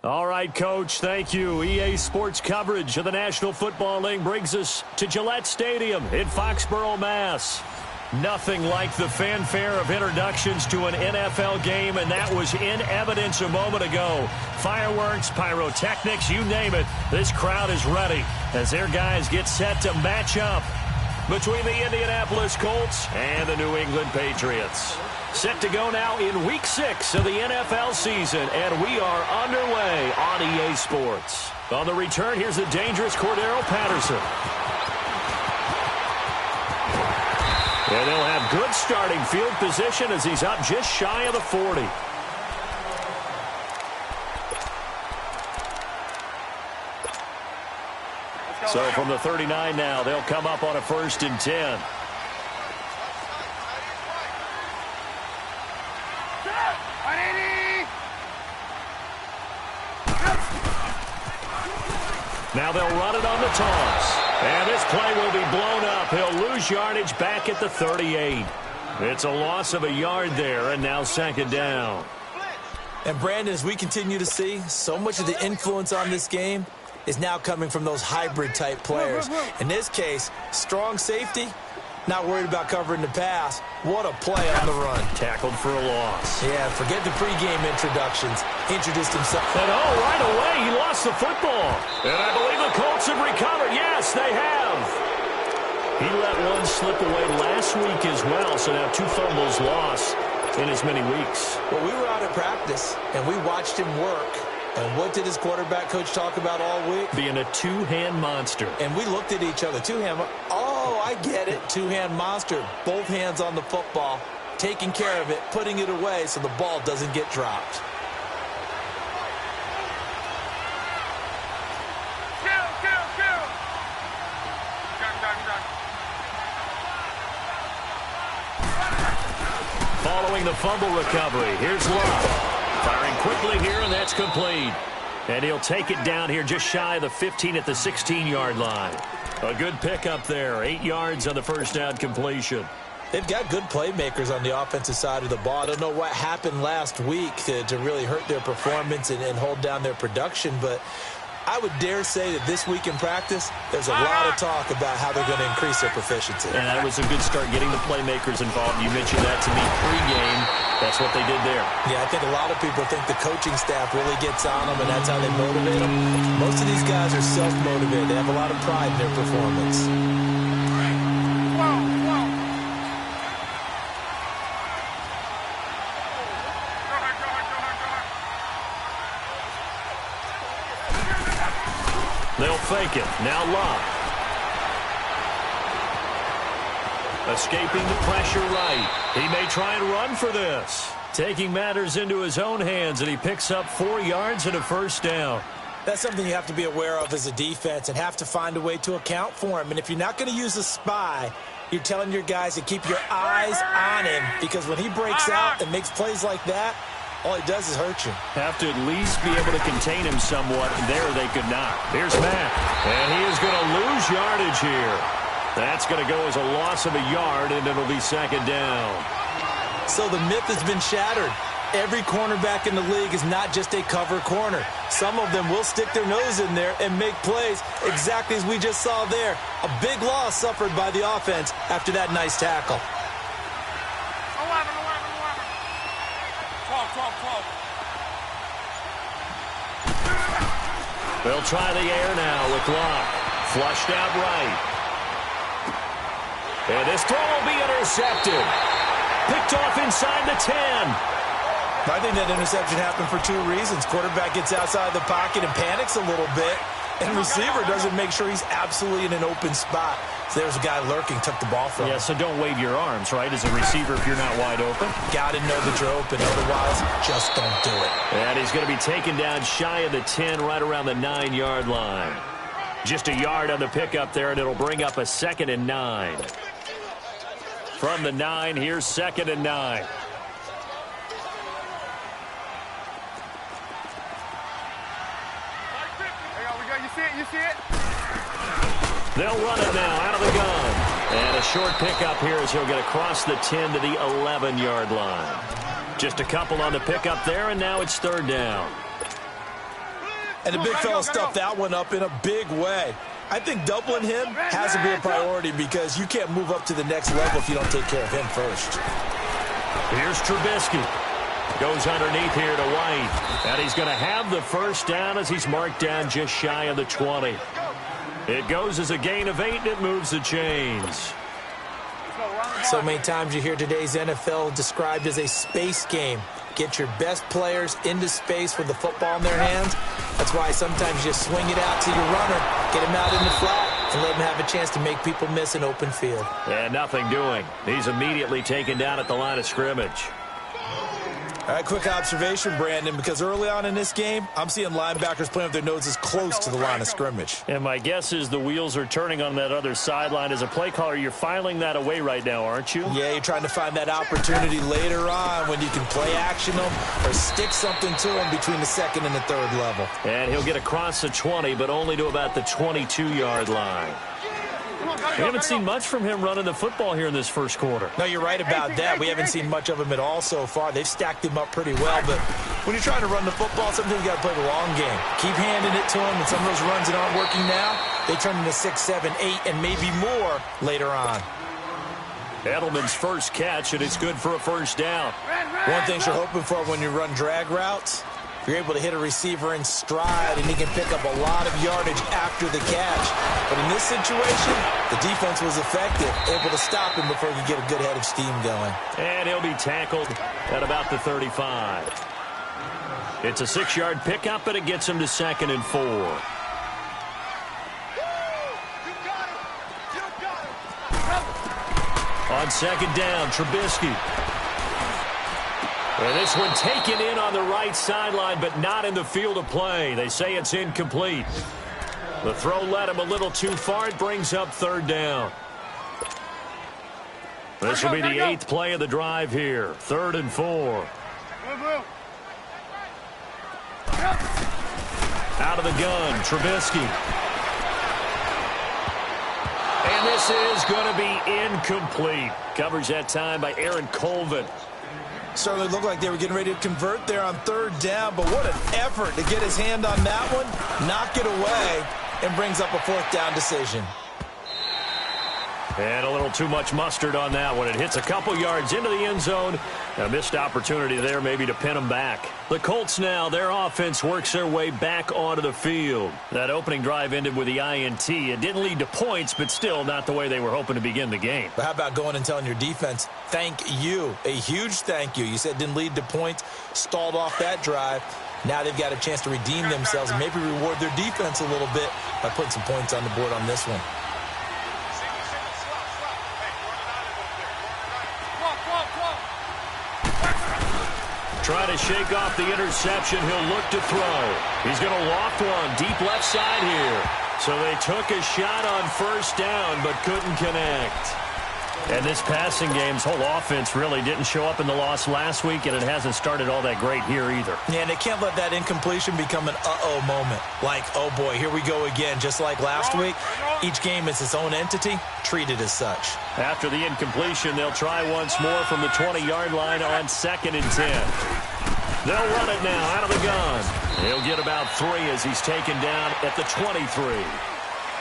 All right, Coach, thank you. EA Sports coverage of the National Football League brings us to Gillette Stadium in Foxborough, Mass. Nothing like the fanfare of introductions to an NFL game, and that was in evidence a moment ago. Fireworks, pyrotechnics, you name it. This crowd is ready as their guys get set to match up between the Indianapolis Colts and the New England Patriots. Set to go now in Week 6 of the NFL season, and we are underway on EA Sports. On the return, here's the dangerous Cordero Patterson. And they'll have good starting field position as he's up just shy of the 40. So from the 39 now, they'll come up on a 1st and 10. Now they'll run it on the toss. And this play will be blown up. He'll lose yardage back at the 38. It's a loss of a yard there, and now 2nd down. And, Brandon, as we continue to see, so much of the influence on this game is now coming from those hybrid-type players. In this case, strong safety, not worried about covering the pass. What a play on the run. Tackled for a loss. Yeah, forget the pregame introductions. He introduced himself. And, right away, he lost the football. And I believe the Colts have recovered. Yes, they have. He let one slip away last week as well, so now 2 fumbles lost in as many weeks. Well, we were out at practice, and we watched him work. And what did his quarterback coach talk about all week? Being a two-hand monster. And we looked at each other. Two-hand. Oh, I get it. Two-hand monster. Both hands on the football, taking care of it, putting it away so the ball doesn't get dropped. Following the fumble recovery, here's Love. Firing quickly here, and that's complete. And he'll take it down here just shy of the 15 at the 16-yard line. A good pickup there. 8 yards on the first down completion. They've got good playmakers on the offensive side of the ball. I don't know what happened last week to really hurt their performance and hold down their production, but I would dare say that this week in practice, there's a lot of talk about how they're going to increase their proficiency. And that was a good start, getting the playmakers involved. You mentioned that to me pregame. That's what they did there. Yeah, I think a lot of people think the coaching staff really gets on them, and that's how they motivate them. Most of these guys are self-motivated. They have a lot of pride in their performance. They'll fake it. Now Love. Escaping the pressure right. He may try and run for this. Taking matters into his own hands, and he picks up 4 yards and a 1st down. That's something you have to be aware of as a defense and have to find a way to account for him. And if you're not going to use a spy, you're telling your guys to keep your eyes on him, because when he breaks out and makes plays like that, all he does is hurt you. Have to at least be able to contain him somewhat. There they could not. Here's Matt. And he is going to lose yardage here. That's going to go as a loss of a yard, and it'll be 2nd down. So the myth has been shattered. Every cornerback in the league is not just a cover corner. Some of them will stick their nose in there and make plays exactly as we just saw there. A big loss suffered by the offense after that nice tackle. They'll try the air now with Love. Flushed out right. And this throw will be intercepted. Picked off inside the 10. I think that interception happened for 2 reasons. Quarterback gets outside the pocket and panics a little bit. And receiver doesn't make sure he's absolutely in an open spot. So there's a guy lurking, took the ball from him. Yeah, so don't wave your arms, right, as a receiver if you're not wide open. Got to know that you're open. Otherwise, just don't do it. And he's going to be taken down shy of the 10, right around the 9-yard line. Just a yard on the pickup there, and it'll bring up a 2nd and 9. From the 9, here's 2nd and 9. You see it? They'll run it now out of the gun. And a short pickup here as he'll get across the 10 to the 11-yard line. Just a couple on the pickup there, and now it's 3rd down. And the big fella stuffed that one up in a big way. I think doubling him has to be a priority because you can't move up to the next level if you don't take care of him first. Here's Trubisky. Goes underneath here to White. And he's going to have the first down as he's marked down just shy of the 20. It goes as a gain of 8, and it moves the chains. So many times you hear today's NFL described as a space game. Get your best players into space with the football in their hands. That's why sometimes you swing it out to your runner, get him out in the flat, and let him have a chance to make people miss an open field. And nothing doing. He's immediately taken down at the line of scrimmage. All right, quick observation, Brandon, because early on in this game, I'm seeing linebackers playing with their noses close to the line of scrimmage. And my guess is the wheels are turning on that other sideline. As a play caller, you're filing that away right now, aren't you? Yeah, you're trying to find that opportunity later on when you can play action them or stick something to them between the second and the third level. And he'll get across the 20, but only to about the 22-yard line. We haven't seen much from him running the football here in this first quarter. No, you're right about that. We haven't seen much of him at all so far. They've stacked him up pretty well, but when you're trying to run the football, sometimes you got to play the long game. Keep handing it to him, and some of those runs that aren't working now, they turn into 6, 7, 8, and maybe more later on. Edelman's first catch, and it's good for a first down. One thing you're hoping for when you run drag routes, you're able to hit a receiver in stride, and he can pick up a lot of yardage after the catch. But in this situation, the defense was effective, able to stop him before he could get a good head of steam going. And he'll be tackled at about the 35. It's a 6-yard pickup, and it gets him to 2nd and 4. On 2nd down, Trubisky. And this one taken in on the right sideline, but not in the field of play. They say it's incomplete. The throw led him a little too far. It brings up 3rd down. This will be the 8th play of the drive here. 3rd and 4. Out of the gun, Trubisky. And this is going to be incomplete. Covers that time by Aaron Colvin. Certainly looked like they were getting ready to convert there on 3rd down, but what an effort to get his hand on that one, knock it away, and brings up a 4th down decision. And a little too much mustard on that one. It hits a couple yards into the end zone. A missed opportunity there maybe to pin them back. The Colts now, their offense works their way back onto the field. That opening drive ended with the INT. It didn't lead to points, but still not the way they were hoping to begin the game. But how about going and telling your defense, thank you, a huge thank you. You said it didn't lead to points, stalled off that drive. Now they've got a chance to redeem themselves and maybe reward their defense a little bit by putting some points on the board on this one. Trying to shake off the interception. He'll look to throw. He's going to loft one deep left side here. So they took a shot on 1st down but couldn't connect. And this passing game's whole offense really didn't show up in the loss last week, and it hasn't started all that great here either. Yeah, and they can't let that incompletion become an uh-oh moment. Like, oh boy, here we go again. Just like last week, each game is its own entity, treated as such. After the incompletion, they'll try once more from the 20-yard line on 2nd and 10. They'll run it now out of the gun. He'll get about 3 as he's taken down at the 23.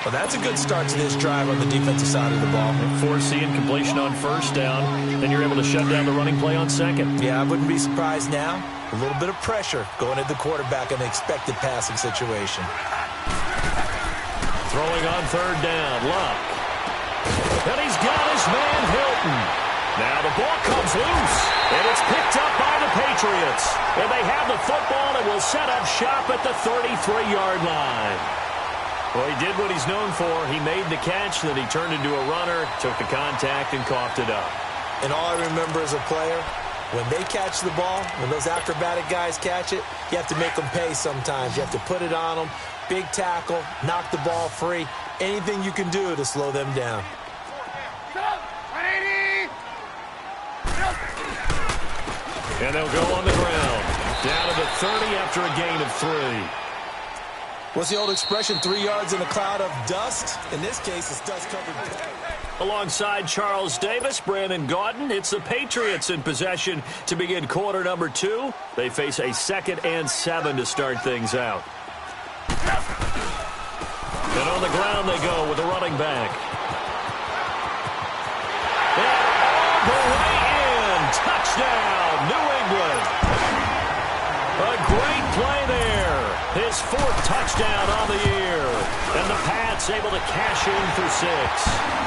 Well, that's a good start to this drive on the defensive side of the ball. Force the incompletion on 1st down, then you're able to shut down the running play on 2nd. Yeah, I wouldn't be surprised now. A little bit of pressure going at the quarterback in an expected passing situation. Throwing on 3rd down, Luck. And he's got his man Hilton. Now the ball comes loose, and it's picked up by the Patriots. And they have the football and will set up shop at the 33-yard line. Well, he did what he's known for. He made the catch, then he turned into a runner, took the contact, and coughed it up. And all I remember as a player, when they catch the ball, when those acrobatic guys catch it, you have to make them pay sometimes. You have to put it on them, big tackle, knock the ball free, anything you can do to slow them down. And they'll go on the ground. Down to the 30 after a gain of 3. What's the old expression, 3 yards in a cloud of dust? In this case, it's dust-covered. Alongside Charles Davis, Brandon Gaudin, it's the Patriots in possession to begin quarter number 2. They face a 2nd and 7 to start things out. And on the ground they go with the running back. And all the way in. Touchdown, New England. A great play there. His 4th touchdown on the year. And the Pats able to cash in for 6.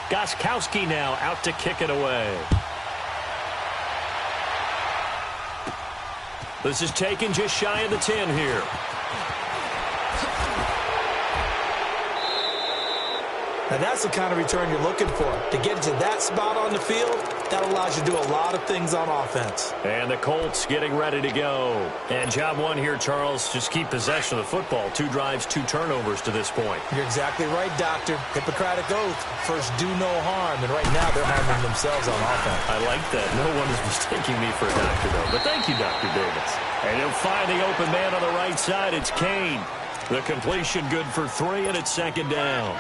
Gostkowski now out to kick it away. This is taken just shy of the 10 here. Now that's the kind of return you're looking for. To get to that spot on the field, that allows you to do a lot of things on offense. And the Colts getting ready to go. And job one here, Charles, just keep possession of the football. 2 drives, 2 turnovers to this point. You're exactly right, Doctor. Hippocratic oath. First, do no harm. And right now, they're harming themselves on offense. I like that. No one is mistaking me for a doctor, though. But thank you, Dr. Davis. And he'll find the open man on the right side. It's Kane. The completion good for 3, and it's 2nd down.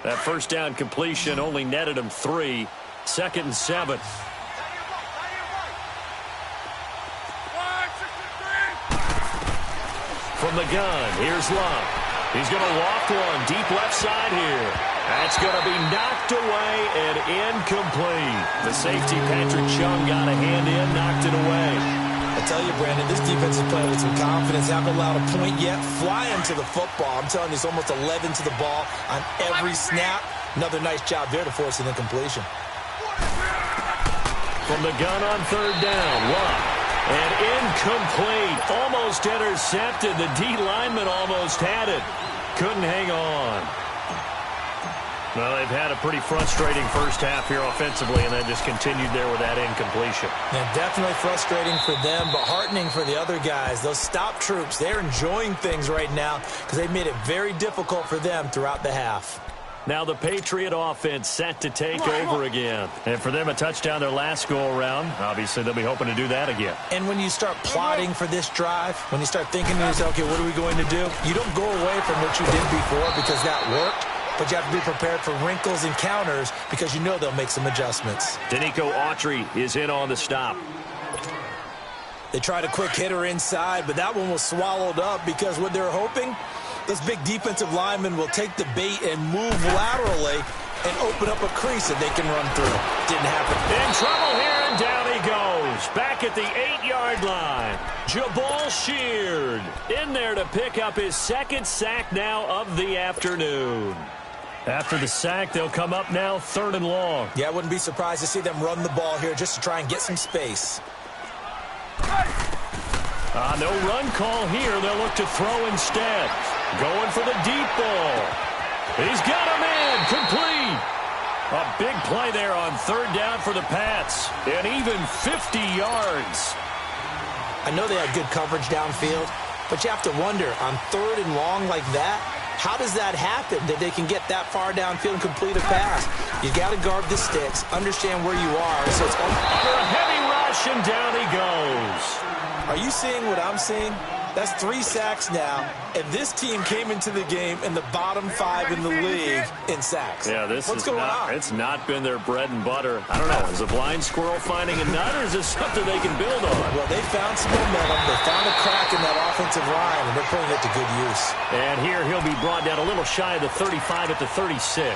That first down completion only netted him 3. 2nd and 7. From the gun, here's Love. He's going to loft one deep left side here. That's going to be knocked away and incomplete. The safety, Patrick Chung, got a hand in, knocked it away. I tell you, Brandon, this defense is playing with some confidence. Haven't allowed a point yet. Flying to the football. I'm telling you, it's almost 11 to the ball on every snap. Another nice job there to force an incompletion. From the gun on 3rd down, Love. And incomplete. Almost intercepted. The D lineman almost had it. Couldn't hang on. Well, they've had a pretty frustrating first half here offensively, and that just continued there with that incompletion. Yeah, definitely frustrating for them, but heartening for the other guys. Those stop troops, they're enjoying things right now because they've made it very difficult for them throughout the half. Now the Patriot offense set to take over again. And for them, a touchdown their last go-around. Obviously, they'll be hoping to do that again. And when you start plotting for this drive, when you start thinking to yourself, okay, what are we going to do? You don't go away from what you did before because that worked. But you have to be prepared for wrinkles and counters because you know they'll make some adjustments. Danico Autry is in on the stop. They tried a quick hitter inside, but that one was swallowed up because what they're hoping, this big defensive lineman will take the bait and move laterally and open up a crease that they can run through. Didn't happen. In trouble here, and down he goes. Back at the 8-yard line. Jabal Sheard in there to pick up his 2nd sack now of the afternoon. After the sack, they'll come up now 3rd and long. Yeah, I wouldn't be surprised to see them run the ball here just to try and get some space. No run call here. They'll look to throw instead. Going for the deep ball. He's got him in. Complete. A big play there on 3rd down for the Pats. And even 50 yards. I know they had good coverage downfield, but you have to wonder, on 3rd and long like that, how does that happen, that they can get that far downfield and complete a pass? You got to guard the sticks, understand where you are. So it's under a heavy rush, and down he goes. Are you seeing what I'm seeing? That's 3 sacks now, and this team came into the game in the bottom 5 in the league in sacks. Yeah, What's going on? It's not been their bread and butter. I don't know. Is a blind squirrel finding a nut, or is this something they can build on? Well, they found some momentum. They found a crack in that offensive line, and they're putting it to good use. And here he'll be brought down a little shy of the 35 at the 36.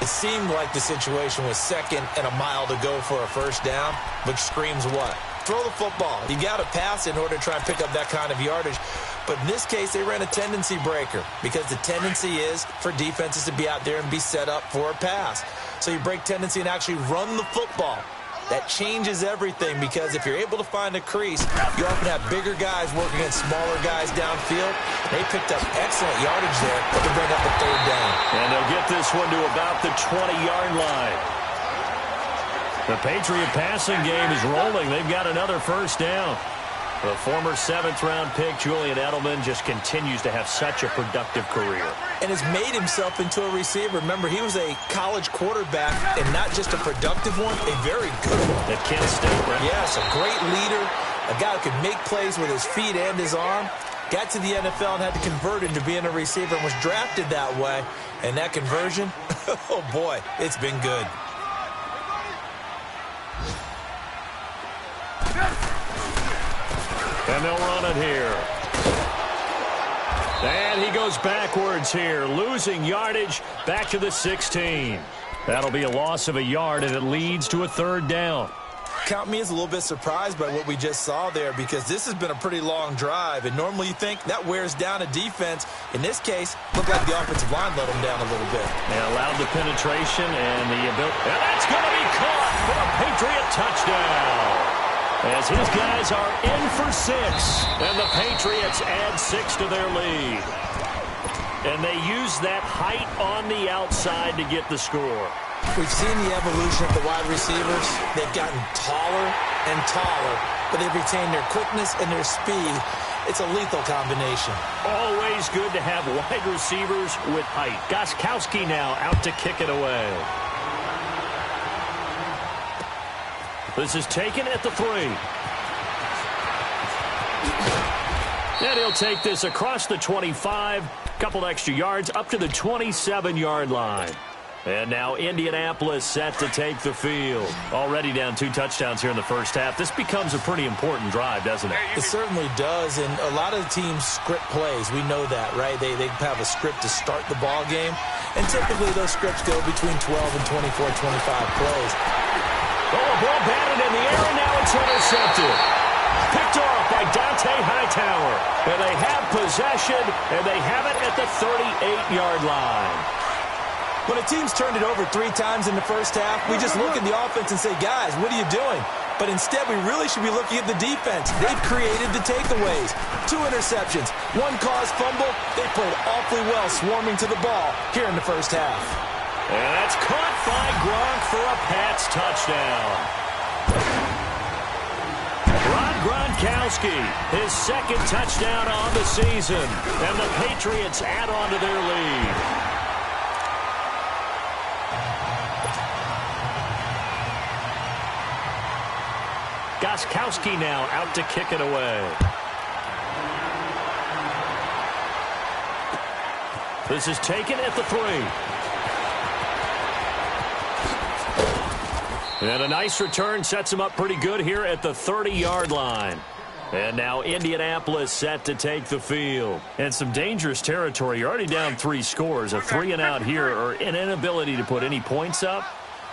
It seemed like the situation was 2nd and a mile to go for a 1st down, which screams what? Throw the football. You got to pass in order to try and pick up that kind of yardage. But in this case, they ran a tendency breaker because the tendency is for defenses to be out there and be set up for a pass. So you break tendency and actually run the football. That changes everything because if you're able to find a crease, you often have bigger guys working against smaller guys downfield. They picked up excellent yardage there to bring up a 3rd down. And they'll get this one to about the 20-yard line. The Patriot passing game is rolling. They've got another 1st down. The former 7th-round pick, Julian Edelman, just continues to have such a productive career. And has made himself into a receiver. Remember, he was a college quarterback, and not just a productive one, a very good one. At Kent State, right? Yes, a great leader, a guy who could make plays with his feet and his arm. Got to the NFL and had to convert into being a receiver and was drafted that way. And that conversion, oh boy, it's been good. And they'll run it here. And he goes backwards here, losing yardage back to the 16. That'll be a loss of a yard, and it leads to a 3rd down. Count me as a little bit surprised by what we just saw there, because this has been a pretty long drive, and normally you think that wears down a defense. In this case, looked like the offensive line let them down a little bit. They allowed the penetration and the ability. And that's going to be caught for a Patriot touchdown. As his guys are in for 6, and the Patriots add 6 to their lead. And they use that height on the outside to get the score. We've seen the evolution of the wide receivers. They've gotten taller and taller, but they've retained their quickness and their speed. It's a lethal combination. Always good to have wide receivers with height. Gostkowski now out to kick it away. This is taken at the 3. And he'll take this across the 25. Couple extra yards up to the 27-yard line. And now Indianapolis set to take the field. Already down 2 touchdowns here in the first half. This becomes a pretty important drive, doesn't it? It certainly does, and a lot of the teams script plays. We know that, right? They have a script to start the ball game, and typically those scripts go between 12 and 24, 25 plays. Oh, a ball batted in the air, and now it's intercepted. Picked off by Dante Hightower. And they have possession, and they have it at the 38-yard line. When a team's turned it over 3 times in the first half, we just look at the offense and say, guys, what are you doing? But instead, we really should be looking at the defense. They've created the takeaways. 2 interceptions, 1 caused fumble. They played awfully well swarming to the ball here in the first half. And that's caught by Gronk for a Pats touchdown. Gronkowski, his 2nd touchdown on the season. And the Patriots add on to their lead. Gostkowski now out to kick it away. This is taken at the 3. And a nice return sets him up pretty good here at the 30-yard line. And now Indianapolis set to take the field. And some dangerous territory. You're already down 3 scores. A 3-and-out here, or an inability to put any points up.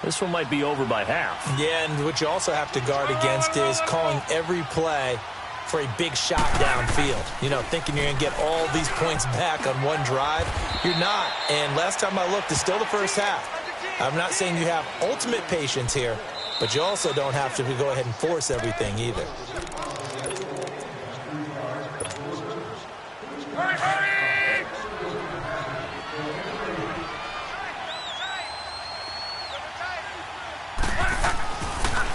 This one might be over by half. Yeah, and what you also have to guard against is calling every play for a big shot downfield. You know, thinking you're going to get all these points back on one drive. You're not. And last time I looked, it's still the first half. I'm not saying you have ultimate patience here, but you also don't have to go ahead and force everything either. Hurry, hurry!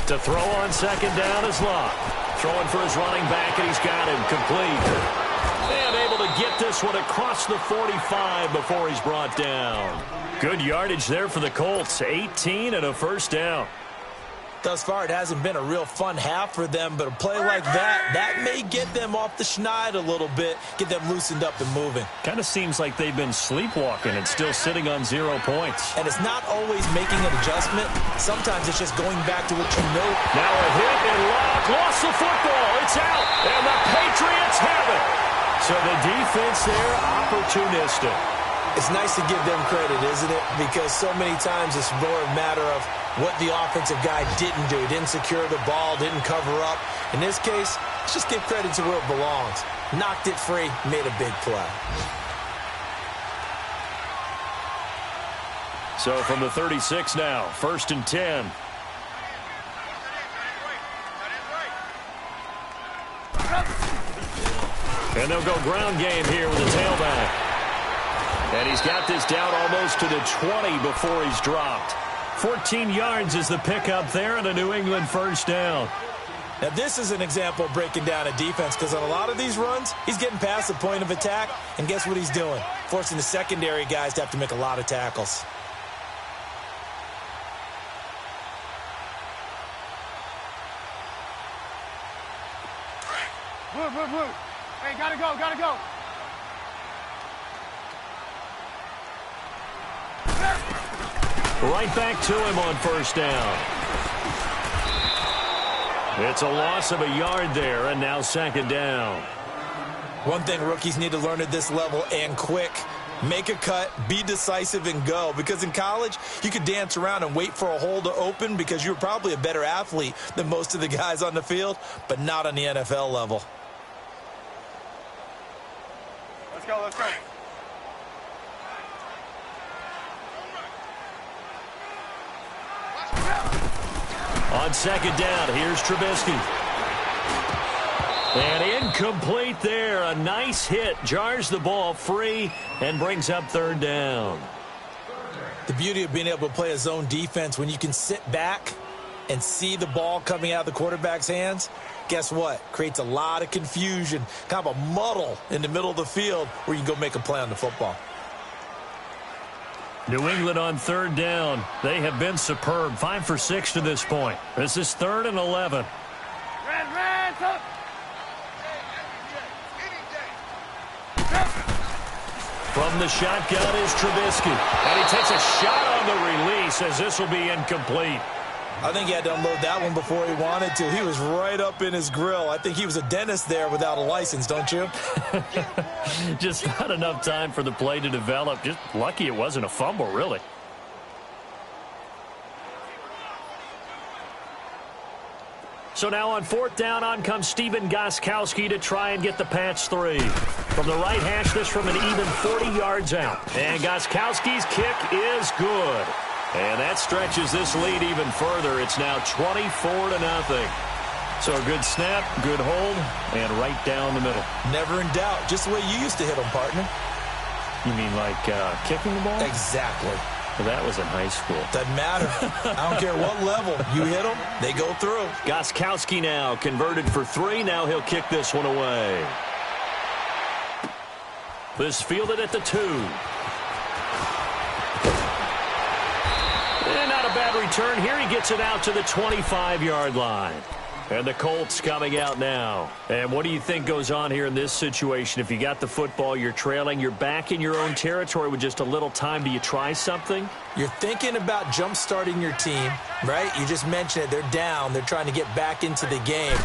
To throw on 2nd down is Locke. Throwing for his running back, and he's got him complete. And able to get this one across the 45 before he's brought down. Good yardage there for the Colts. 18 and a first down. Thus far, it hasn't been a real fun half for them, but a play like that may get them off the schneid a little bit, get them loosened up and moving. Kind of seems like they've been sleepwalking and still sitting on 0 points. And it's not always making an adjustment. Sometimes it's just going back to what you know. Now a hit, and Locke lost the football. It's out, and the Patriots have it. So the defense there, opportunistic. It's nice to give them credit, isn't it? Because so many times it's more a matter of what the offensive guy didn't do. Didn't secure the ball, didn't cover up. In this case, let's just give credit to where it belongs. Knocked it free, made a big play. So from the 36 now, 1st and 10. And they'll go ground game here with the tailback. And he's got this down almost to the 20 before he's dropped. 14 yards is the pickup there, and a New England first down. Now, this is an example of breaking down a defense because on a lot of these runs, he's getting past the point of attack, and guess what he's doing? Forcing the secondary guys to have to make a lot of tackles. Move. Hey, gotta go. Right back to him on first down. It's a loss of a yard there, and now second down. One thing rookies need to learn at this level, and quick, make a cut, be decisive, and go. Because in college, you could dance around and wait for a hole to open because you're probably a better athlete than most of the guys on the field, but not on the NFL level. Let's go. On second down, here's Trubisky. And incomplete there. A nice hit. Jars the ball free and brings up third down. The beauty of being able to play a zone defense when you can sit back and see the ball coming out of the quarterback's hands, guess what? Creates a lot of confusion, kind of a muddle in the middle of the field where you can go make a play on the football. New England on third down. They have been superb. 5 for 6 to this point. This is 3rd and 11. From the shotgun is Trubisky. And he takes a shot on the release as this will be incomplete. I think he had to unload that one before he wanted to. He was right up in his grill. I think he was a dentist there without a license, don't you? Just not enough time for the play to develop. Just lucky it wasn't a fumble, really. So now on 4th down, on comes Stephen Gostkowski to try and get the patch 3. From the right hash, this from an even 40 yards out. And Gostkowski's kick is good. And that stretches this lead even further. It's now 24-0. So a good snap, good hold, and right down the middle. Never in doubt. Just the way you used to hit them, partner. You mean like kicking the ball? Exactly. Well, that was in high school. Doesn't matter. I don't care what level. You hit them, they go through. Gostkowski now converted for 3. Now he'll kick this one away. This fielded at the 2. And not a bad return here. He gets it out to the 25-yard line. And the Colts coming out now. And what do you think goes on here in this situation? If you got the football, you're trailing, you're back in your own territory with just a little time. Do you try something? You're thinking about jump-starting your team, right? You just mentioned it. They're down. They're trying to get back into the game.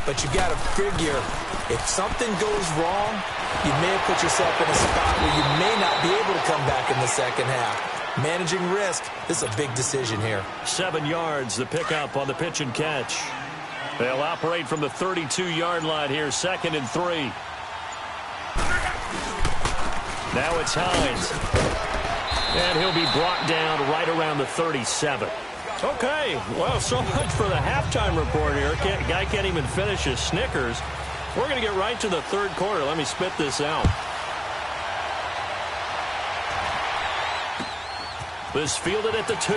But you got to figure, if something goes wrong, you may have put yourself in a spot where you may not be able to come back in the second half. Managing risk, this is a big decision here. 7 yards, the pickup on the pitch and catch. They'll operate from the 32-yard line here, 2nd and 3. Now it's Hines. And he'll be brought down right around the 37. Okay, well, so much for the halftime report here. Guy can't even finish his Snickers. We're going to get right to the 3rd quarter. Let me spit this out. This fielded at the 2.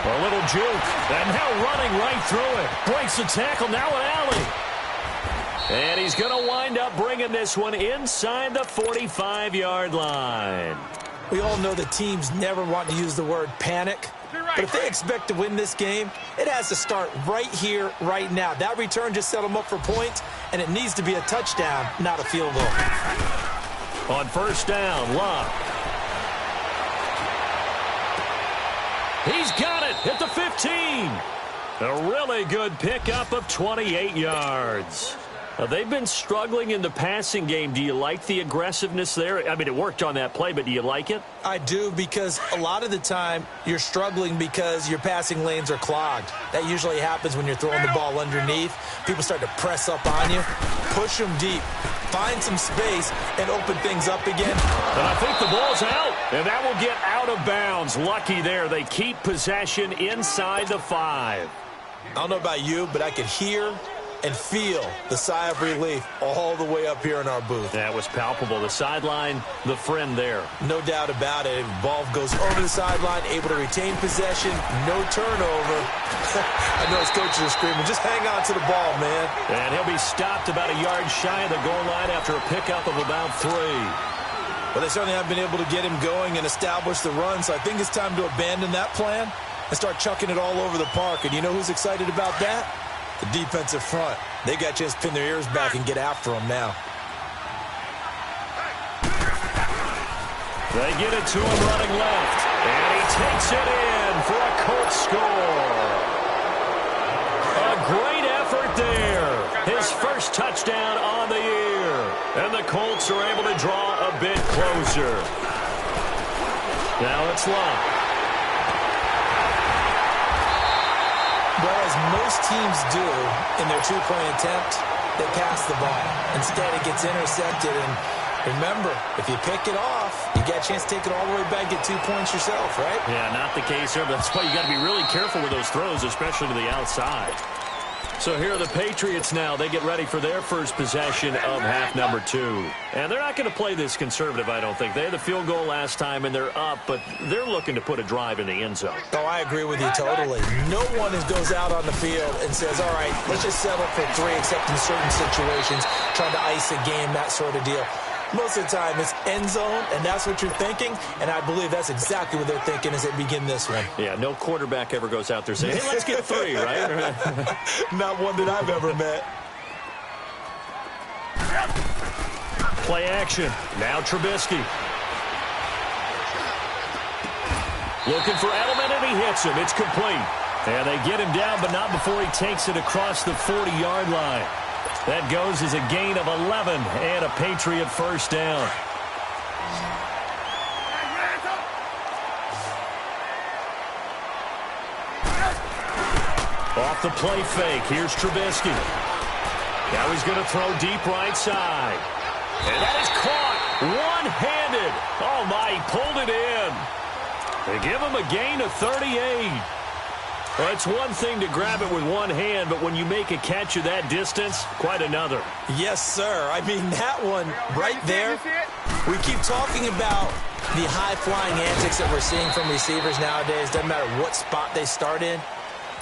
A little juke, and now running right through it. Breaks the tackle, now an alley. And he's going to wind up bringing this one inside the 45-yard line. We all know the teams never want to use the word panic. But if they expect to win this game, it has to start right here, right now. That return just set them up for points, and it needs to be a touchdown, not a field goal. On first down, Love. He's got it at the 15. A really good pickup of 28 yards. Now, they've been struggling in the passing game. Do you like the aggressiveness there? I mean, it worked on that play, but do you like it? I do, because a lot of the time you're struggling because your passing lanes are clogged. That usually happens when you're throwing the ball underneath. People start to press up on you. Push them deep. Find some space and open things up again. And I think the ball's out. And that will get out of bounds. Lucky there. They keep possession inside the 5. I don't know about you, but I could hear and feel the sigh of relief all the way up here in our booth. That was palpable. The sideline, the friend there. No doubt about it. Ball goes over the sideline, able to retain possession, no turnover. I know his coaches are screaming, just hang on to the ball, man. And he'll be stopped about a yard shy of the goal line after a pickup of about 3. Well, they certainly haven't been able to get him going and establish the run, so I think it's time to abandon that plan and start chucking it all over the park. And you know who's excited about that? The defensive front. They got a chance to pin their ears back and get after him now. They get it to him running left, and he takes it in for a Colts score. A great effort there. His first touchdown on the year. And the Colts are able to draw a bit closer. Now it's Love. Well, as most teams do in their two-point attempt, they pass the ball. Instead, it gets intercepted. And remember, if you pick it off, you get a chance to take it all the way back, get 2 points yourself, right? Yeah, not the case here, but that's why you got to be really careful with those throws, especially to the outside. So here are the Patriots now. They get ready for their first possession of half number 2. And they're not going to play this conservative, I don't think. They had the field goal last time, and they're up, but they're looking to put a drive in the end zone. Oh, I agree with you totally. No one goes out on the field and says, all right, let's just settle for 3, except in certain situations, trying to ice a game, that sort of deal. Most of the time, it's end zone, and that's what you're thinking, and I believe that's exactly what they're thinking as they begin this one. Yeah, no quarterback ever goes out there saying, hey, let's get 3, right? Not one that I've ever met. Play action. Now Trubisky. Looking for Edelman, and he hits him. It's complete. And they get him down, but not before he takes it across the 40-yard line. That goes as a gain of 11 and a Patriot first down. Off the play fake, here's Trubisky. Now he's going to throw deep right side. And that is caught one-handed. Oh, my, he pulled it in. They give him a gain of 38. Well, it's one thing to grab it with one hand, but when you make a catch of that distance, quite another. Yes, sir. I mean, that one right there, we keep talking about the high-flying antics that we're seeing from receivers nowadays. Doesn't matter what spot they start in.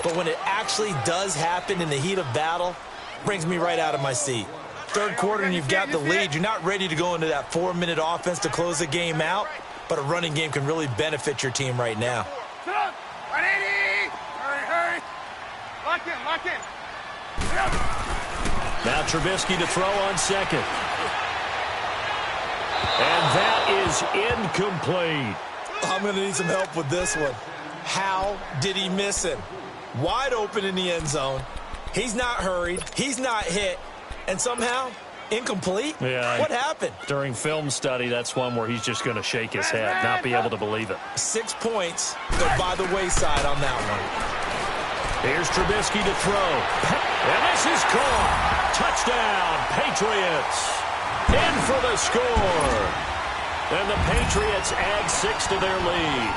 But when it actually does happen in the heat of battle, it brings me right out of my seat. Third quarter and you've got the lead. You're not ready to go into that 4-minute offense to close the game out, but a running game can really benefit your team right now. Lock in, lock in. Now Trubisky to throw on second. And that is incomplete. I'm going to need some help with this one. How did he miss him? Wide open in the end zone. He's not hurried. He's not hit. And somehow, incomplete? Yeah. What happened? During film study, that's one where he's just going to shake his head, not be able to believe it. 6 points go by the wayside on that one. Here's Trubisky to throw. And this is caught. Touchdown, Patriots. In for the score. And the Patriots add 6 to their lead.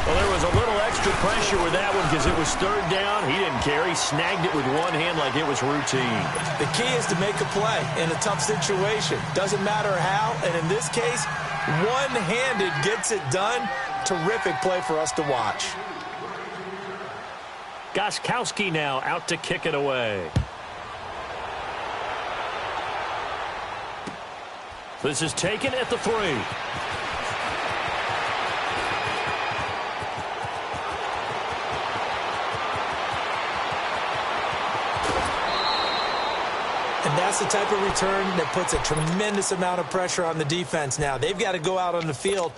Well, there was a little extra pressure with that one because it was third down. He didn't care. He snagged it with one hand like it was routine. The key is to make a play in a tough situation. Doesn't matter how. And in this case, one-handed gets it done. Terrific play for us to watch. Gostkowski now out to kick it away. This is taken at the 3. And that's the type of return that puts a tremendous amount of pressure on the defense now. They've got to go out on the field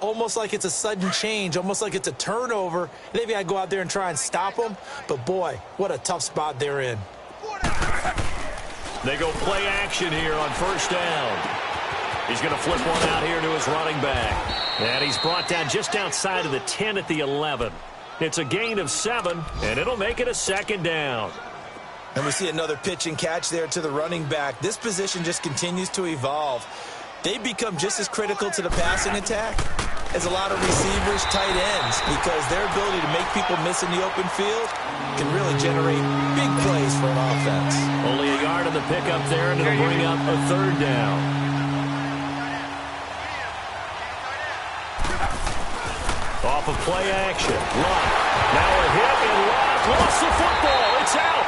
almost like it's a sudden change, almost like it's a turnover. They've got to go out there and try and stop them. But, boy, what a tough spot they're in. They go play action here on first down. He's going to flip one out here to his running back. And he's brought down just outside of the 10 at the 11. It's a gain of 7, and it'll make it a second down. And we see another pitch and catch there to the running back. This position just continues to evolve. They become just as critical to the passing attack as a lot of receivers, tight ends, because their ability to make people miss in the open field can really generate big plays for an offense. Only a yard on the pickup there, and it'll bring up a third down. Off of play action. Luck. Now a hit, and Luck lost the football. It's out.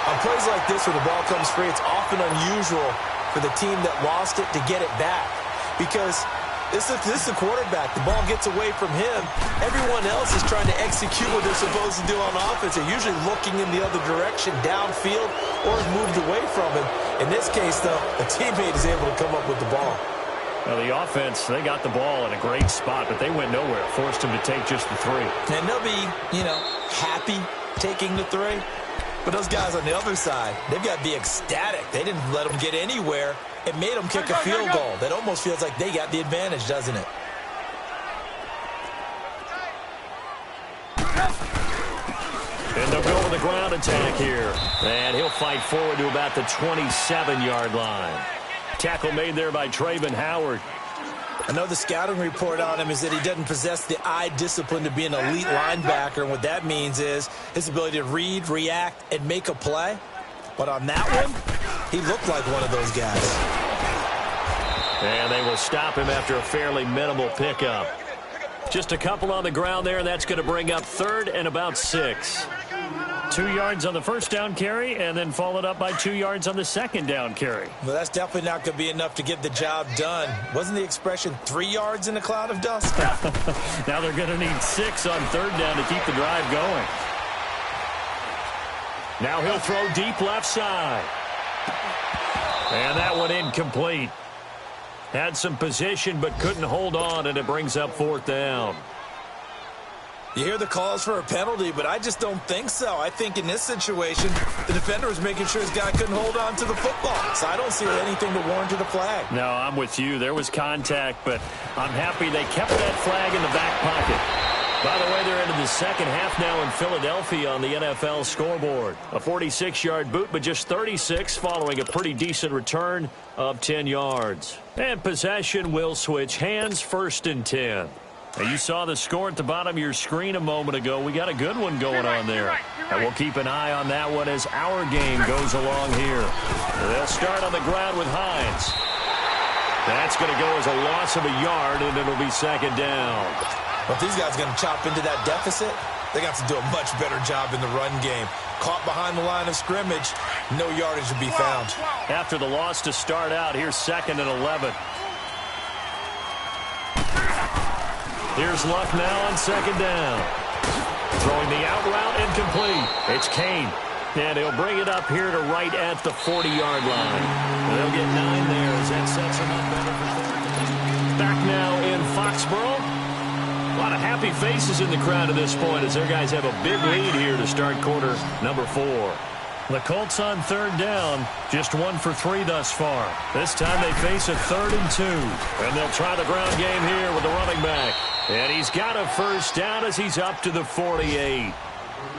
On plays like this where the ball comes free, it's often unusual for the team that lost it to get it back. Because this is the quarterback. The ball gets away from him. Everyone else is trying to execute what they're supposed to do on offense. They're usually looking in the other direction, downfield, or has moved away from him. In this case, though, a teammate is able to come up with the ball. Now, the offense, they got the ball in a great spot, but they went nowhere. Forced them to take just the 3. And they'll be, happy taking the 3. But those guys on the other side, they've got to be ecstatic. They didn't let them get anywhere. It made them kick a field goal. That almost feels like they got the advantage, doesn't it? And they'll go with the ground attack here. And he'll fight forward to about the 27-yard line. Tackle made there by Trayvon Howard. I know the scouting report on him is that he doesn't possess the eye discipline to be an elite linebacker. And what that means is his ability to read, react, and make a play. But on that one, he looked like one of those guys. And they will stop him after a fairly minimal pickup. Just a couple on the ground there, and that's going to bring up 3rd and about 6. 2 yards on the first down carry, and then followed up by 2 yards on the second down carry. Well, that's definitely not going to be enough to get the job done. Wasn't the expression 3 yards in a cloud of dust? Now they're going to need 6 on 3rd down to keep the drive going. Now he'll throw deep left side. And that one incomplete. Had some position but couldn't hold on, and it brings up 4th down. You hear the calls for a penalty, but I just don't think so. I think in this situation, the defender was making sure his guy couldn't hold on to the football. So I don't see anything to warrant a flag. No, I'm with you. There was contact, but I'm happy they kept that flag in the back pocket. By the way, they're into the second half now in Philadelphia on the NFL scoreboard. A 46-yard boot, but just 36 following a pretty decent return of 10 yards. And possession will switch hands, 1st and 10. Now, you saw the score at the bottom of your screen a moment ago. We got a good one going on there. And we'll keep an eye on that one as our game goes along here. They'll start on the ground with Hines. That's going to go as a loss of a yard, and it'll be 2nd down. Well, if these guys are going to chop into that deficit, they got to do a much better job in the run game. Caught behind the line of scrimmage, no yardage to be found. After the loss to start out, here's 2nd and 11. Here's Luck now on 2nd down. Throwing the out route incomplete. It's Kane. And he'll bring it up here to right at the 40-yard line. They'll get 9 there as that sets him up better for 3rd. Back now in Foxborough. A lot of happy faces in the crowd at this point as their guys have a big lead here to start quarter number 4. The Colts on 3rd down, just 1 for 3 thus far. This time they face a 3rd and 2. And they'll try the ground game here with the running back. And he's got a 1st down as he's up to the 48.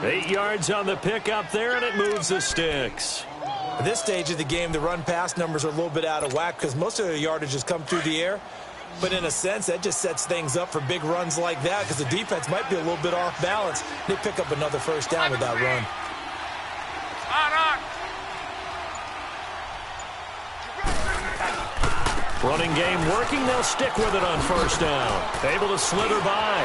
8 yards on the pickup there, and it moves the sticks. At this stage of the game, the run-pass numbers are a little bit out of whack because most of the yardage has come through the air. But in a sense, that just sets things up for big runs like that because the defense might be a little bit off balance. They pick up another 1st down with that run. Running game working. They'll stick with it on 1st down. Able to slither by.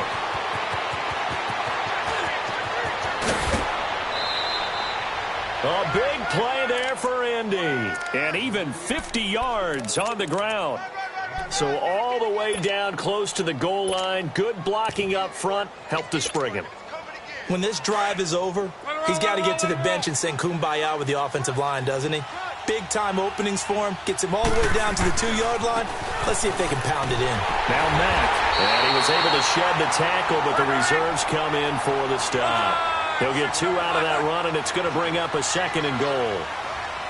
A big play there for Indy. And even 50 yards on the ground. So all the way down close to the goal line. Good blocking up front. Helped to spring him. When this drive is over, he's got to get to the bench and sing kumbaya with the offensive line, doesn't he? Big-time openings for him. Gets him all the way down to the 2-yard line. Let's see if they can pound it in. Now Mack. And he was able to shed the tackle, but the reserves come in for the stop. He'll get 2 out of that run, and it's going to bring up a 2nd and goal.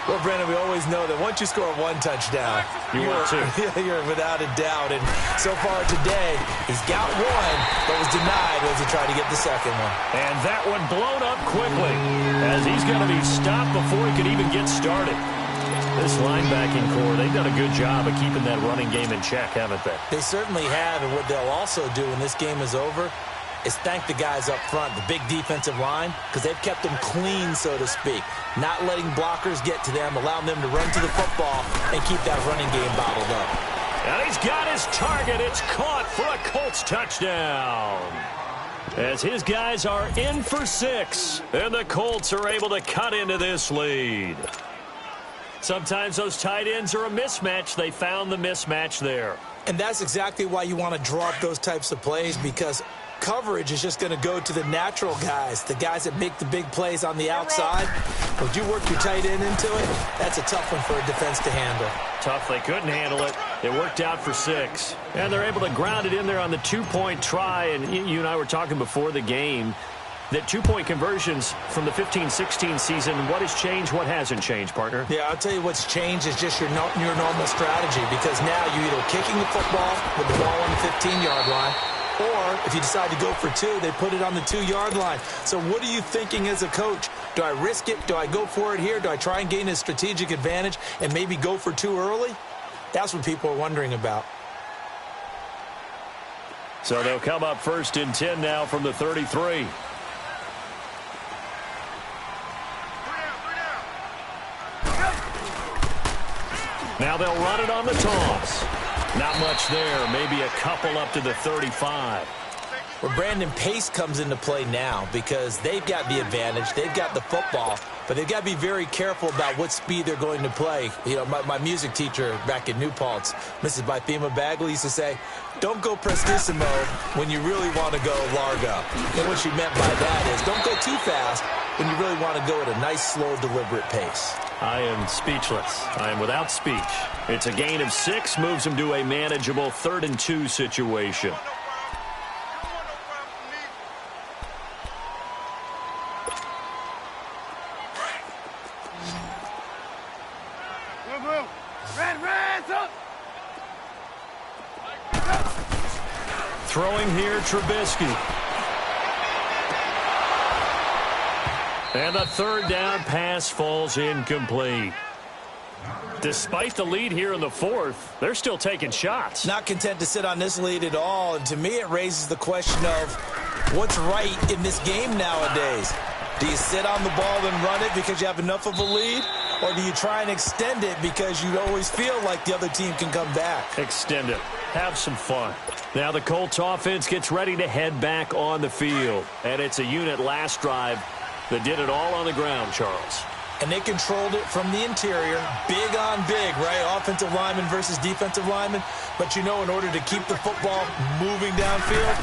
Well, Brandon, we always know that once you score 1 touchdown, you're without a doubt. And so far today, he's got 1, but was denied as he tried to get the 2nd one. And that one blown up quickly as he's going to be stopped before he could even get started. This linebacking core, they've done a good job of keeping that running game in check, haven't they? They certainly have, and what they'll also do when this game is over, is thank the guys up front, the big defensive line, because they've kept them clean, so to speak. Not letting blockers get to them, allowing them to run to the football and keep that running game bottled up. And he's got his target. It's caught for a Colts touchdown. As his guys are in for 6, and the Colts are able to cut into this lead. Sometimes those tight ends are a mismatch. They found the mismatch there. And that's exactly why you want to draw up those types of plays, because coverage is just going to go to the natural guys, the guys that make the big plays on the outside. Would you work your tight end into it? That's a tough one for a defense to handle. Tough. They couldn't handle it. It worked out for 6. And they're able to ground it in there on the 2-point try. And you and I were talking before the game that 2-point conversions from the 15-16 season, what has changed, what hasn't changed, partner? Yeah, I'll tell you what's changed is just your normal strategy, because now you're either kicking the football with the ball on the 15-yard line, or if you decide to go for 2, they put it on the 2-yard line. So what are you thinking as a coach? Do I risk it? Do I go for it here? Do I try and gain a strategic advantage and maybe go for 2 early? That's what people are wondering about. So they'll come up 1st and 10 now from the 33. Now they'll run it on the toss. Not much there. Maybe a couple up to the 35. Where Brandon Pace comes into play now, because they've got the advantage. They've got the football, but they've got to be very careful about what speed they're going to play. You know, my music teacher back in New Paltz, Mrs. Bythema Bagley, used to say, don't go prestissimo when you really want to go largo. And what she meant by that is don't go too fast when you really want to go at a nice, slow, deliberate pace. I am speechless. I am without speech. It's a gain of 6, moves them to a manageable 3rd and 2 situation. Throwing here, Trubisky. And the 3rd down pass falls incomplete. Despite the lead here in the 4th, they're still taking shots. Not content to sit on this lead at all. And to me, it raises the question of what's right in this game nowadays. Do you sit on the ball and run it because you have enough of a lead? Or do you try and extend it because you always feel like the other team can come back? Extend it. Have some fun. Now the Colts offense gets ready to head back on the field. And it's a unit last drive that did it all on the ground, Charles. And they controlled it from the interior, big on big, right? Offensive lineman versus defensive lineman. But, you know, in order to keep the football moving downfield,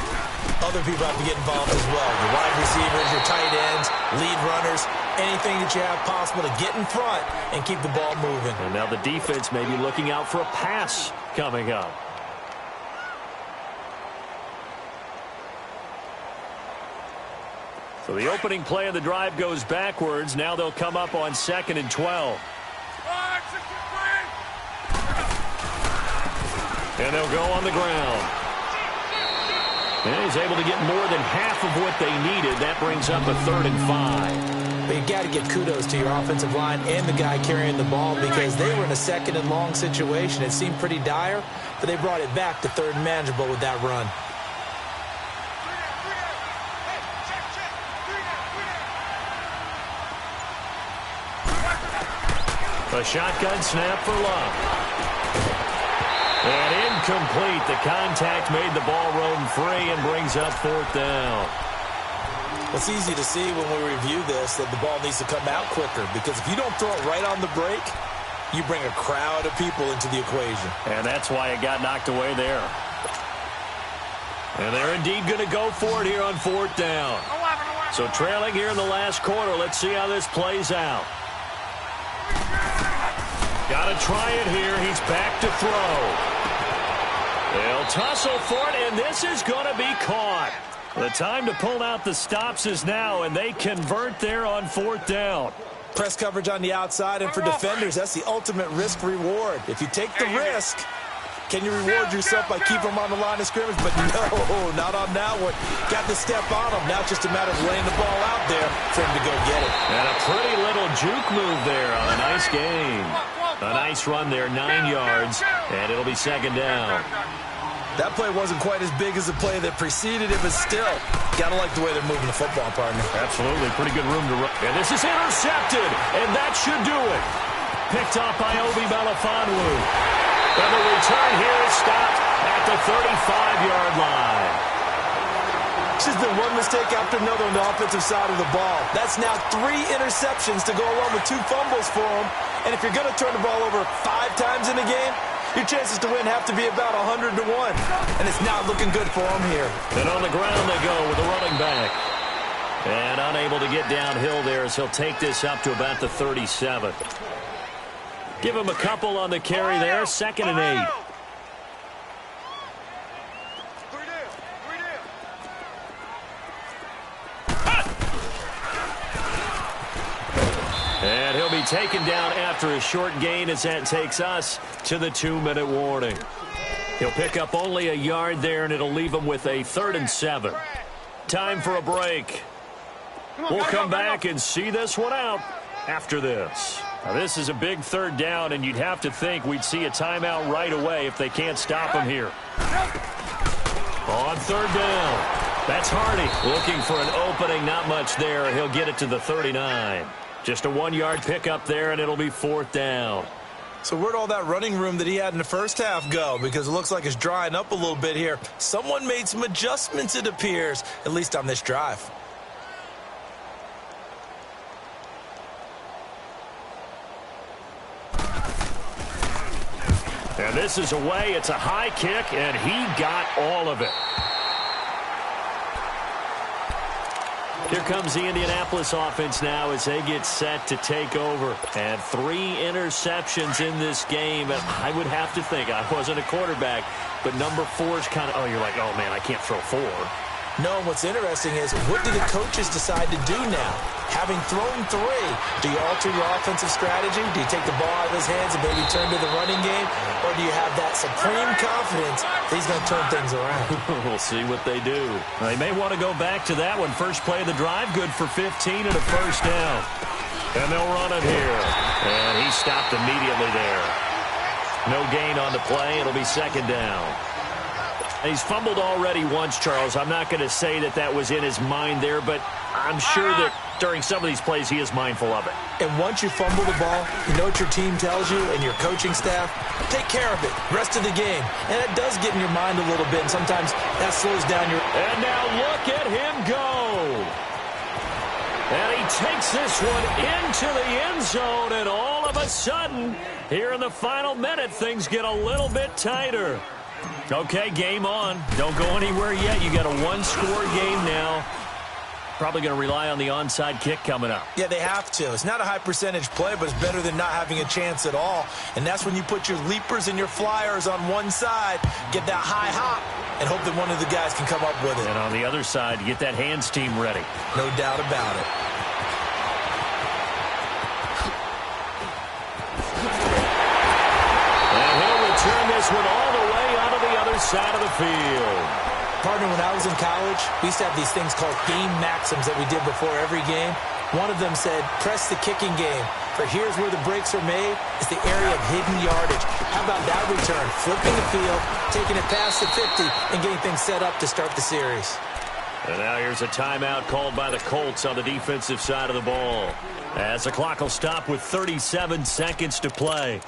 other people have to get involved as well. Your wide receivers, your tight ends, lead runners, anything that you have possible to get in front and keep the ball moving. And now the defense may be looking out for a pass coming up. So the opening play of the drive goes backwards. Now they'll come up on 2nd and 12. And they'll go on the ground. And he's able to get more than half of what they needed. That brings up a 3rd and 5. But you got to give kudos to your offensive line and the guy carrying the ball, because they were in a 2nd and long situation. It seemed pretty dire, but they brought it back to 3rd and manageable with that run. A shotgun snap for Love. And incomplete. The contact made the ball roam free and brings up 4th down. It's easy to see when we review this that the ball needs to come out quicker, because if you don't throw it right on the break, you bring a crowd of people into the equation. And that's why it got knocked away there. And they're indeed going to go for it here on 4th down. So trailing here in the last quarter. Let's see how this plays out. Got to try it here. He's back to throw. They'll tussle for it, and this is going to be caught. The time to pull out the stops is now, and they convert there on 4th down. Press coverage on the outside, and for defenders, that's the ultimate risk-reward. If you take the risk, can you reward yourself by keeping them on the line of scrimmage? But no, not on that one. Got to step on them. Now it's just a matter of laying the ball out there for him to go get it. And a pretty little juke move there on a nice game. A nice run there, 9 yards, and it'll be 2nd down. That play wasn't quite as big as the play that preceded it, but still, got to like the way they're moving the football, partner. Absolutely. Pretty good room to run. And this is intercepted, and that should do it. Picked off by Obi Melifonwu. And the return here is stopped at the 35-yard line. It's just been one mistake after another on the offensive side of the ball. That's now 3 interceptions to go along with 2 fumbles for him. And if you're going to turn the ball over 5 times in a game, your chances to win have to be about 100 to 1. And it's not looking good for him here. And on the ground they go with the running back. And unable to get downhill there as he'll take this up to about the 37. Give him a couple on the carry there. 2nd and 8. And he'll be taken down after a short gain as that takes us to the 2-minute warning. He'll pick up only a yard there, and it'll leave him with a 3rd and 7. Time for a break. We'll come back and see this one out after this. Now, this is a big 3rd down, and you'd have to think we'd see a timeout right away if they can't stop him here. On 3rd down, that's Hardy looking for an opening. Not much there. He'll get it to the 39. Just a 1-yard pickup there, and it'll be 4th down. So where'd all that running room that he had in the first half go? Because it looks like it's drying up a little bit here. Someone made some adjustments, it appears, at least on this drive. And this is away. It's a high kick, and he got all of it. Here comes the Indianapolis offense now as they get set to take over. And 3 interceptions in this game. And I would have to think, I wasn't a quarterback, but number 4 is kind of, you're like, oh, man, I can't throw 4. No, what's interesting is, what do the coaches decide to do now? Having thrown 3, do you alter your offensive strategy? Do you take the ball out of his hands and maybe turn to the running game? Or do you have that supreme confidence that he's going to turn things around? We'll see what they do. They may want to go back to that one. First play of the drive, good for 15 and a 1st down. And they'll run it here. And he stopped immediately there. No gain on the play. It'll be 2nd down. He's fumbled already once, Charles. I'm not going to say that that was in his mind there, but I'm sure that during some of these plays he is mindful of it. And once you fumble the ball, you know what your team tells you and your coaching staff? Take care of it. Rest of the game. And it does get in your mind a little bit, and sometimes that slows down your... And now look at him go. And he takes this one into the end zone, and all of a sudden, here in the final minute, things get a little bit tighter. Okay, game on. Don't go anywhere yet. You got a 1-score game now. Probably going to rely on the onside kick coming up. Yeah, they have to. It's not a high percentage play, but it's better than not having a chance at all. And that's when you put your leapers and your flyers on one side, get that high hop, and hope that one of the guys can come up with it. And on the other side, get that hands team ready. No doubt about it. And he'll return this one all the way onto the other side of the field. Partner, when I was in college, we used to have these things called game maxims that we did before every game. One of them said, press the kicking game. For here's where the breaks are made. It's the area of hidden yardage. How about that return? Flipping the field, taking it past the 50, and getting things set up to start the series. And now here's a timeout called by the Colts on the defensive side of the ball. As the clock will stop with 37 seconds to play.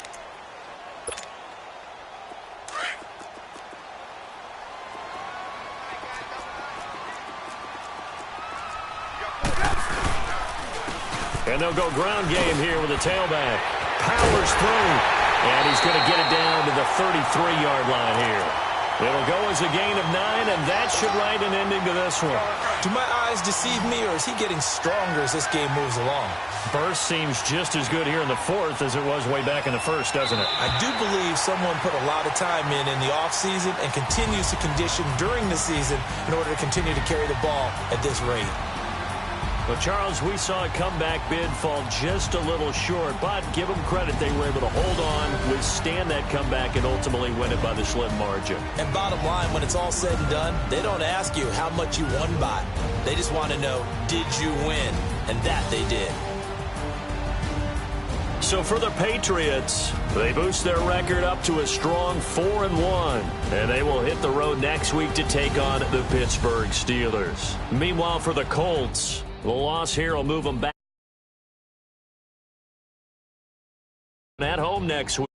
And they'll go ground game here with a tailback. Powers through. And he's going to get it down to the 33-yard line here. It'll go as a gain of 9, and that should write an ending to this one. Do my eyes deceive me, or is he getting stronger as this game moves along? Burst seems just as good here in the 4th as it was way back in the 1st, doesn't it? I do believe someone put a lot of time in the offseason and continues to condition during the season in order to continue to carry the ball at this rate. But, Charles, we saw a comeback bid fall just a little short, but give them credit. They were able to hold on, withstand that comeback, and ultimately win it by the slim margin. And bottom line, when it's all said and done, they don't ask you how much you won by. They just want to know, did you win? And that they did. So for the Patriots, they boost their record up to a strong 4-1. And they will hit the road next week to take on the Pittsburgh Steelers. Meanwhile, for the Colts, the loss here will move them back at home next week.